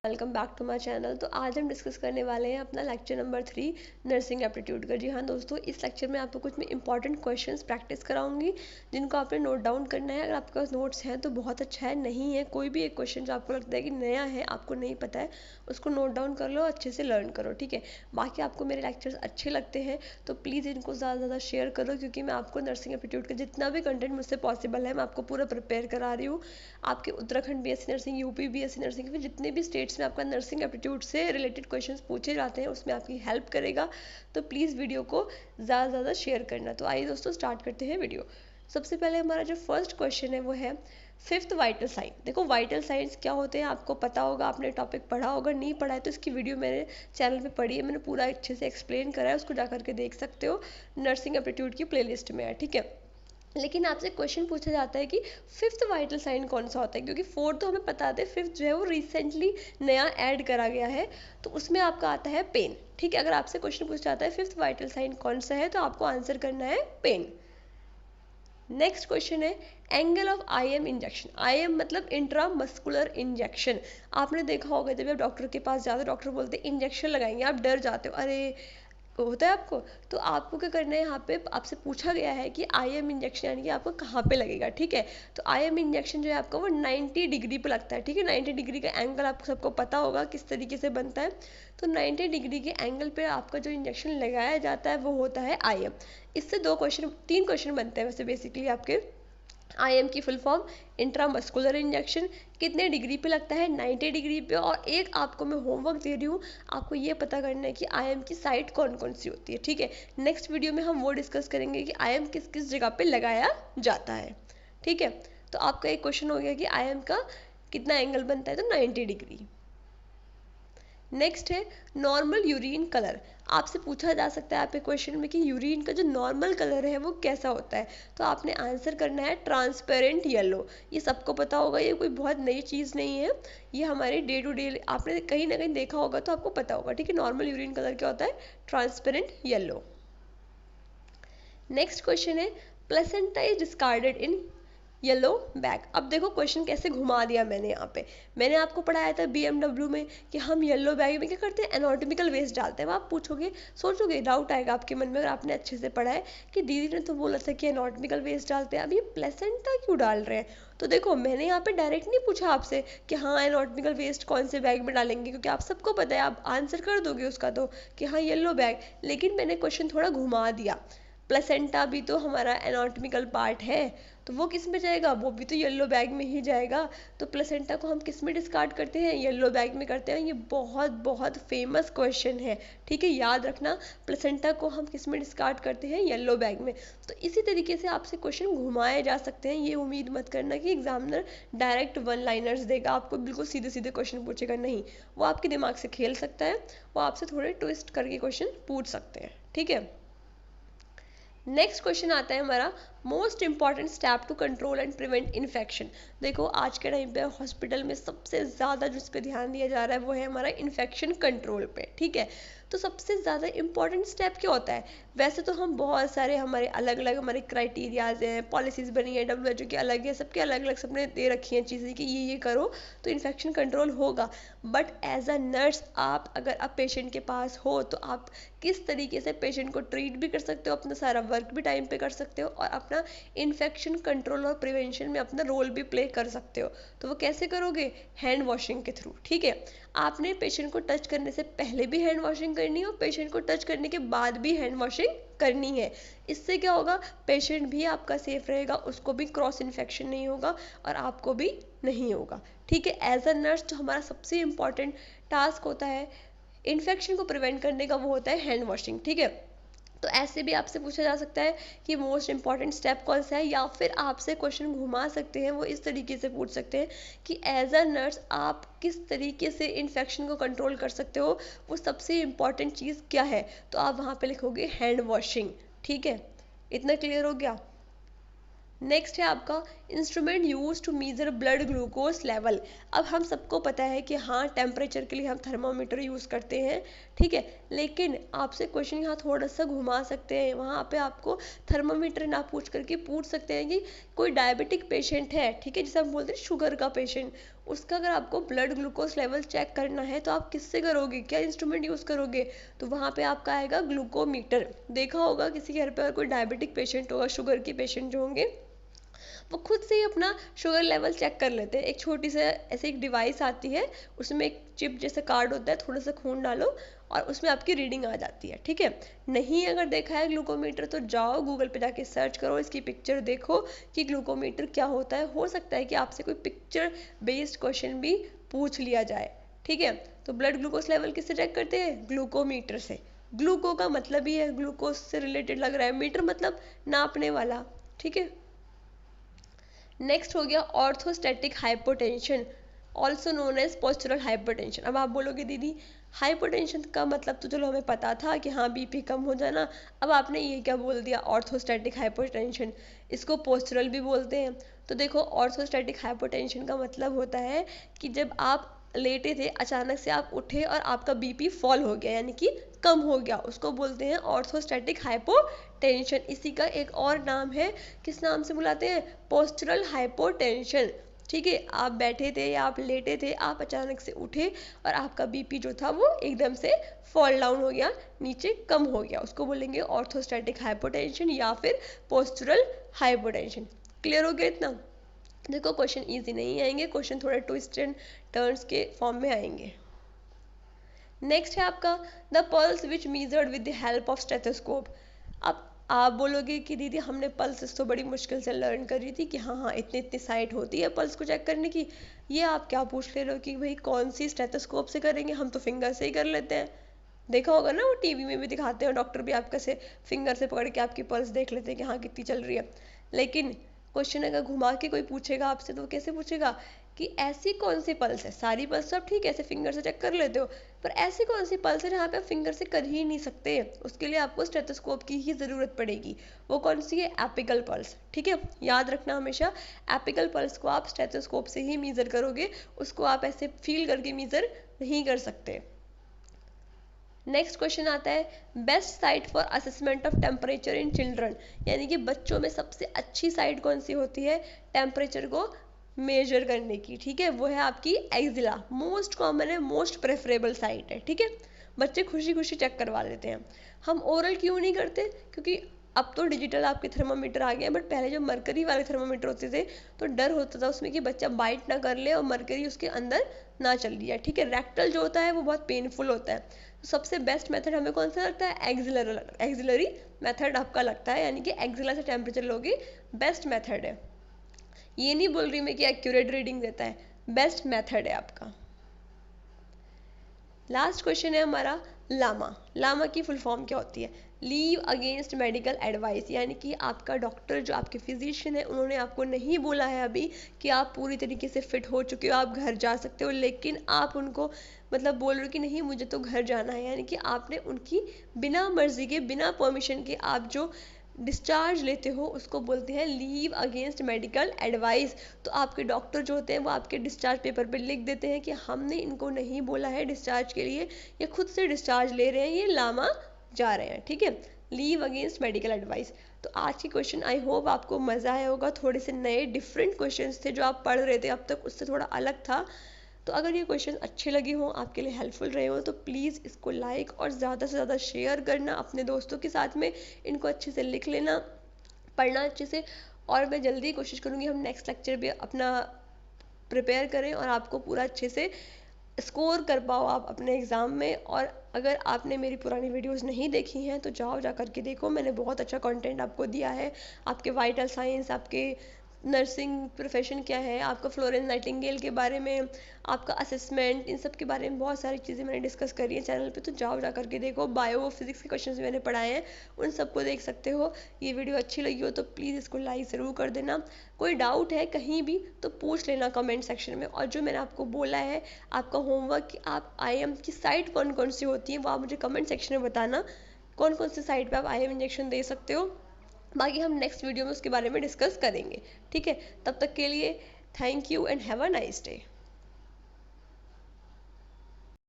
Welcome back to my channel. तो आज हम डिस्कस करने वाले हैं अपना लेक्चर नंबर 3 नर्सिंग एप्टीट्यूड का। जी हाँ दोस्तों, इस लेक्चर में आपको कुछ मैं इंपॉर्टेंट क्वेश्चंस प्रैक्टिस कराऊंगी जिनको आपने नोट डाउन करना है। अगर आपके पास नोट्स हैं तो बहुत अच्छा है, नहीं है कोई भी एक क्वेश्चन जो आपको लगता है कि नया है, आपको नहीं पता है, उसको नोट डाउन कर लो, अच्छे से लर्न करो, ठीक है। बाकी आपको मेरे लेक्चर्स अच्छे लगते हैं तो प्लीज़ इनको ज़्यादा से ज़्यादा शेयर करो, क्योंकि मैं आपको नर्सिंग एप्टीट्यूड का जितना भी कंटेंट मुझसे पॉसिबल है मैं आपको पूरा प्रिपेयर करा रही हूँ। आपके Uttarakhand BSc nursing, UP BSc nursing, फिर जितने भी स्टेट्स में आपका नर्सिंग एप्टीट्यूड से रिलेटेड क्वेश्चंस पूछे जाते हैं उसमें आपकी हेल्प करेगा। तो प्लीज़ वीडियो को ज़्यादा से ज़्यादा शेयर करना। तो आइए दोस्तों स्टार्ट करते हैं वीडियो। सबसे पहले हमारा जो फर्स्ट क्वेश्चन है वो है फिफ्थ वाइटल साइन। देखो वाइटल साइंस क्या होते हैं आपको पता होगा, आपने टॉपिक पढ़ा होगा, नहीं पढ़ा है तो इसकी वीडियो मेरे चैनल पे पड़ी है, मैंने पूरा अच्छे से एक्सप्लेन करा है, उसको जा करके देख सकते हो, नर्सिंग एप्टीट्यूड की प्लेलिस्ट में है, ठीक है। लेकिन आपसे क्वेश्चन पूछा जाता है कि फिफ्थ वाइटल साइन कौन सा होता है, क्योंकि फोर्थ तो हमें पता है, फिफ्थ जो है वो रिसेंटली नया ऐड करा गया है, तो उसमें आपका आता है पेन, ठीक है। अगर आपसे क्वेश्चन पूछा जाता है फिफ्थ वाइटल साइन कौन सा है तो आपको आंसर करना है पेन। नेक्स्ट क्वेश्चन है angle of IM injection. IM मतलब इंट्रा मस्कुलर इंजेक्शन। आपने देखा होगा जब आप डॉक्टर के पास जाते हो, डॉक्टर बोलते हैं इंजेक्शन लगाएंगे, आप डर जाते हो, अरे होता है आपको। तो आपको क्या करना है, यहाँ पे आपसे पूछा गया है कि आईएम इंजेक्शन यानी कि आपको कहाँ पे लगेगा, ठीक है। तो आईएम इंजेक्शन जो है आपका वो 90 डिग्री पे लगता है, ठीक है। 90 डिग्री का एंगल आपको सबको पता होगा किस तरीके से बनता है। तो 90 डिग्री के एंगल पे आपका जो इंजेक्शन लगाया जाता है वो होता है आईएम। इससे तीन क्वेश्चन बनते हैं वैसे बेसिकली आपके। आईएम की फुल फॉर्म इंट्रामस्कुलर इंजेक्शन, कितने डिग्री पे लगता है, 90 डिग्री पे। और एक आपको मैं होमवर्क दे रही हूँ, आपको ये पता करना है कि आईएम की साइट कौन कौन सी होती है, ठीक है। नेक्स्ट वीडियो में हम वो डिस्कस करेंगे कि आईएम किस किस जगह पे लगाया जाता है, ठीक है। तो आपका एक क्वेश्चन हो गया कि आईएम का कितना एंगल बनता है, तो 90 डिग्री। नेक्स्ट है नॉर्मल यूरिन कलर। आपसे पूछा जा सकता है आपके क्वेश्चन में कि यूरिन का जो नॉर्मल कलर है वो कैसा होता है, तो आपने आंसर करना है ट्रांसपेरेंट येलो। ये सबको पता होगा, ये कोई बहुत नई चीज़ नहीं है, ये हमारे डे टू डे आपने कहीं ना कहीं देखा होगा तो आपको पता होगा, ठीक है। नॉर्मल यूरिन कलर क्या होता है, ट्रांसपेरेंट येलो। नेक्स्ट क्वेश्चन है placenta is discarded in yellow bag. अब देखो क्वेश्चन कैसे घुमा दिया मैंने यहाँ पे। मैंने आपको पढ़ाया था बीएमडब्ल्यू में कि हम येलो बैग में क्या करते हैं, एनाटॉमिकल वेस्ट डालते हैं। आप पूछोगे, सोचोगे, डाउट आएगा आपके मन में अगर आपने अच्छे से पढ़ा है कि दीदी ने तो बोला था कि एनाटॉमिकल वेस्ट डालते हैं, अब ये प्लेसेंटा क्यों डाल रहे हैं। तो देखो मैंने यहाँ पे डायरेक्ट नहीं पूछा आपसे कि हाँ एनाटॉमिकल वेस्ट कौन से बैग में डालेंगे, क्योंकि आप सबको पता है, आप आंसर कर दोगे उसका तो कि हाँ येलो बैग। लेकिन मैंने क्वेश्चन थोड़ा घुमा दिया, प्लेसेंटा भी तो हमारा एनाटॉमिकल पार्ट है, तो वो किस में जाएगा, वो भी तो येलो बैग में ही जाएगा। तो प्लेसेंटा को हम किस में डिस्कार्ड करते हैं, येलो बैग में करते हैं। ये बहुत बहुत फेमस क्वेश्चन है, ठीक है, याद रखना। प्लेसेंटा को हम किस में डिस्कार्ड करते हैं, येलो बैग में। तो इसी तरीके से आपसे क्वेश्चन घुमाए जा सकते हैं, ये उम्मीद मत करना कि एग्जामिनर डायरेक्ट वन लाइनर्स देगा आपको, बिल्कुल सीधे सीधे क्वेश्चन पूछेगा, नहीं। वो आपके दिमाग से खेल सकता है, वो आपसे थोड़े ट्विस्ट करके क्वेश्चन पूछ सकते हैं, ठीक है। नेक्स्ट क्वेश्चन आता है हमारा most important step to control and prevent infection. देखो आज के टाइम पे हॉस्पिटल में सबसे ज़्यादा जिस पे ध्यान दिया जा रहा है वो है हमारा इन्फेक्शन कंट्रोल पे, ठीक है। तो सबसे ज़्यादा इंपॉर्टेंट स्टेप क्या होता है, वैसे तो हम बहुत सारे हमारे अलग अलग हमारे क्राइटेरियाज हैं, पॉलिसीज़ बनी है, WHO की अलग है, सबके अलग अलग सबने दे रखी हैं चीज़ें कि ये करो तो इन्फेक्शन कंट्रोल होगा। बट एज अ नर्स आप अगर आप पेशेंट के पास हो तो आप किस तरीके से पेशेंट को ट्रीट भी कर सकते हो, अपना सारा वर्क भी टाइम पे कर सकते हो और अपना इन्फेक्शन कंट्रोल और प्रिवेंशन में अपना रोल भी प्ले कर सकते हो। तो वो कैसे करोगे, हैंड वॉशिंग के थ्रू, ठीक है। आपने पेशेंट को टच करने से पहले भी हैंड वॉशिंग करनी है और पेशेंट को टच करने के बाद भी हैंड वॉशिंग करनी है। इससे क्या होगा, पेशेंट भी आपका सेफ रहेगा, उसको भी क्रॉस इन्फेक्शन नहीं होगा और आपको भी नहीं होगा, ठीक है। एज अ नर्स जो हमारा सबसे इंपॉर्टेंट टास्क होता है इन्फेक्शन को प्रिवेंट करने का वो होता है हैंड वॉशिंग, ठीक है। तो ऐसे भी आपसे पूछा जा सकता है कि मोस्ट इंपॉर्टेंट स्टेप कौन सा है, या फिर आपसे क्वेश्चन घुमा सकते हैं, वो इस तरीके से पूछ सकते हैं कि एज अ नर्स आप किस तरीके से इन्फेक्शन को कंट्रोल कर सकते हो, वो सबसे इंपॉर्टेंट चीज़ क्या है। तो आप वहाँ पे लिखोगे हैंड वॉशिंग, ठीक है। इतना क्लियर हो गया। नेक्स्ट है आपका instrument use to measure blood glucose level. अब हम सबको पता है कि हाँ टेम्परेचर के लिए हम थर्मामीटर यूज़ करते हैं, ठीक है। लेकिन आपसे क्वेश्चन यहाँ थोड़ा सा घुमा सकते हैं, वहाँ पे आपको थर्मामीटर ना पूछ करके पूछ सकते हैं कि कोई डायबिटिक पेशेंट है, ठीक है, जैसे हम बोलते हैं शुगर का पेशेंट, उसका अगर आपको ब्लड ग्लूकोज लेवल चेक करना है तो आप किससे करोगे, क्या इंस्ट्रूमेंट यूज़ करोगे, तो वहाँ पे आपका आएगा ग्लूकोमीटर। देखा होगा किसी के घर पे अगर कोई डायबिटिक पेशेंट होगा, शुगर के पेशेंट जो होंगे, वो खुद से ही अपना शुगर लेवल चेक कर लेते हैं। एक छोटी सी ऐसे एक डिवाइस आती है, उसमें एक चिप जैसा कार्ड होता है, थोड़ा सा खून डालो और उसमें आपकी रीडिंग आ जाती है, ठीक है। नहीं अगर देखा है ग्लूकोमीटर तो जाओ गूगल पे जाके सर्च करो, इसकी पिक्चर देखो कि ग्लूकोमीटर क्या होता है। हो सकता है कि आपसे कोई पिक्चर बेस्ड क्वेश्चन भी पूछ लिया जाए, ठीक है। तो ब्लड ग्लूकोज लेवल किससे चेक करते हैं, ग्लूकोमीटर से। ग्लूको का मतलब ही है ग्लूकोज से रिलेटेड लग रहा है, मीटर मतलब नापने वाला, ठीक है। नेक्स्ट हो गया orthostatic hypotension, also known as postural hypotension. अब आप बोलोगे दीदी हाइपोटेंशन का मतलब तो चलो हमें पता था कि हाँ बीपी कम हो जाना, अब आपने ये क्या बोल दिया ऑर्थोस्टैटिक हाइपोटेंशन, इसको पोस्चरल भी बोलते हैं। तो देखो ऑर्थोस्टैटिक हाइपोटेंशन का मतलब होता है कि जब आप लेटे थे अचानक से आप उठे और आपका बीपी फॉल हो गया, यानी कि कम हो गया, उसको बोलते हैं ऑर्थोस्टैटिक हाइपोटेंशन। इसी का एक और नाम है, किस नाम से बुलाते हैं, पोस्चरल हाइपोटेंशन, ठीक है। आप बैठे थे या आप लेटे थे, आप अचानक से उठे और आपका बीपी जो था वो एकदम से फॉल डाउन हो गया, नीचे कम हो गया, उसको बोलेंगे ऑर्थोस्टैटिक हाइपोटेंशन या फिर पोस्चरल हाइपोटेंशन। क्लियर हो गया इतना। देखो क्वेश्चन इजी नहीं आएंगे, क्वेश्चन थोड़ा ट्विस्ट एंड टर्न्स के फॉर्म में आएंगे। नेक्स्ट है आपका the pulse which measured with the help of stethoscope. अब आप बोलोगे कि दीदी हमने पल्स तो बड़ी मुश्किल से लर्न कर रही थी कि हाँ हाँ इतनी इतनी साइट होती है पल्स को चेक करने की, ये आप क्या पूछ ले रहे हो कि भाई कौन सी स्टेथोस्कोप से करेंगे, हम तो फिंगर से ही कर लेते हैं। देखा होगा ना वो टीवी में भी दिखाते हैं, डॉक्टर भी आपका से फिंगर से पकड़ के आपकी पल्स देख लेते हैं कि हाँ कितनी चल रही है। लेकिन क्वेश्चन अगर घुमा के कोई पूछेगा आपसे तो कैसे पूछेगा कि ऐसी कौन सी पल्स है, सारी पल्स सब ठीक है ऐसे फिंगर से चेक कर लेते हो, पर ऐसी कौन सी पल्स है जहाँ पे आप फिंगर से कर ही नहीं सकते, उसके लिए आपको स्टेथोस्कोप की ही ज़रूरत पड़ेगी। वो कौन सी है, एपिकल पल्स, ठीक है। याद रखना हमेशा एपिकल पल्स को आप स्टेथोस्कोप से ही मीज़र करोगे, उसको आप ऐसे फील करके मीज़र नहीं कर सकते। नेक्स्ट क्वेश्चन आता है best site for assessment of temperature in children, यानी कि बच्चों में सबसे अच्छी साइट कौन सी होती है टेम्परेचर को मेजर करने की, ठीक है, वो है आपकी एक्जिला। मोस्ट कॉमन है, मोस्ट प्रेफरेबल साइट है, ठीक है। बच्चे खुशी खुशी चेक करवा लेते हैं। हम ओरल क्यों नहीं करते, क्योंकि अब तो डिजिटल आपके थर्मामीटर आ गए, बट पहले जो मरकरी वाले थर्मामीटर होते थे तो डर होता था उसमें कि बच्चा बाइट ना कर ले और मरकरी उसके अंदर ना चल दिया, ठीक है। रेक्टल जो होता है वो बहुत पेनफुल होता है, तो सबसे बेस्ट मेथड हमें कौन सा लगता है, एक्सिलरी मेथड आपका लगता है, यानी कि एक्सिला से टेम्परेचर लोगे, बेस्ट मेथड है। ये नहीं बोल रही मैं कि एक्यूरेट रीडिंग देता है, बेस्ट मेथड है आपका। लास्ट क्वेश्चन है हमारा लामा। लामा की फुल फॉर्म क्या होती है, लीव अगेंस्ट मेडिकल एडवाइस, यानी कि आपका डॉक्टर जो आपके फिजिशियन है उन्होंने आपको नहीं बोला है अभी कि आप पूरी तरीके से फिट हो चुके हो, आप घर जा सकते हो, लेकिन आप उनको मतलब बोल रहे हो कि नहीं मुझे तो घर जाना है, यानी कि आपने उनकी बिना मर्जी के बिना परमिशन के आप जो डिस्चार्ज लेते हो उसको बोलते हैं लीव अगेंस्ट मेडिकल एडवाइस। तो आपके डॉक्टर जो होते हैं वो आपके डिस्चार्ज पेपर पे लिख देते हैं कि हमने इनको नहीं बोला है डिस्चार्ज के लिए, ये खुद से डिस्चार्ज ले रहे हैं, ये लामा जा रहे हैं, ठीक है। Leave against medical advice. तो आज की क्वेश्चन आई होप आपको मज़ा आया होगा, थोड़े से नए डिफरेंट क्वेश्चंस थे जो आप पढ़ रहे थे अब तक, उससे थोड़ा अलग था। तो अगर ये क्वेश्चन अच्छे लगे हों, आपके लिए हेल्पफुल रहे हो, तो प्लीज़ इसको लाइक और ज़्यादा से ज़्यादा शेयर करना अपने दोस्तों के साथ में, इनको अच्छे से लिख लेना, पढ़ना अच्छे से। और मैं जल्दी कोशिश करूँगी हम नेक्स्ट लेक्चर भी अपना प्रिपेयर करें और आपको पूरा अच्छे से स्कोर कर पाओ आप अपने एग्ज़ाम में। और अगर आपने मेरी पुरानी वीडियोस नहीं देखी हैं तो जाओ जा करके देखो, मैंने बहुत अच्छा कंटेंट आपको दिया है, आपके वाइटल साइंस, आपके नर्सिंग प्रोफेशन क्या है, आपका फ्लोरेंस नाइटिंगेल के बारे में, आपका असेसमेंट, इन सब के बारे में बहुत सारी चीज़ें मैंने डिस्कस करी है चैनल पे, तो जाओ जा करके देखो। बायो फिजिक्स के क्वेश्चंस मैंने पढ़ाए हैं, उन सबको देख सकते हो। ये वीडियो अच्छी लगी हो तो प्लीज़ इसको लाइक ज़रूर कर देना। कोई डाउट है कहीं भी तो पूछ लेना कमेंट सेक्शन में। और जो मैंने आपको बोला है आपका होमवर्क कि आप IM की साइट कौन कौन सी होती है वो आप मुझे कमेंट सेक्शन में बताना, कौन कौन सी साइट पे आप IM इंजेक्शन दे सकते हो। बाकी हम नेक्स्ट वीडियो में उसके बारे में डिस्कस करेंगे, ठीक है। तब तक के लिए thank you and have a nice day.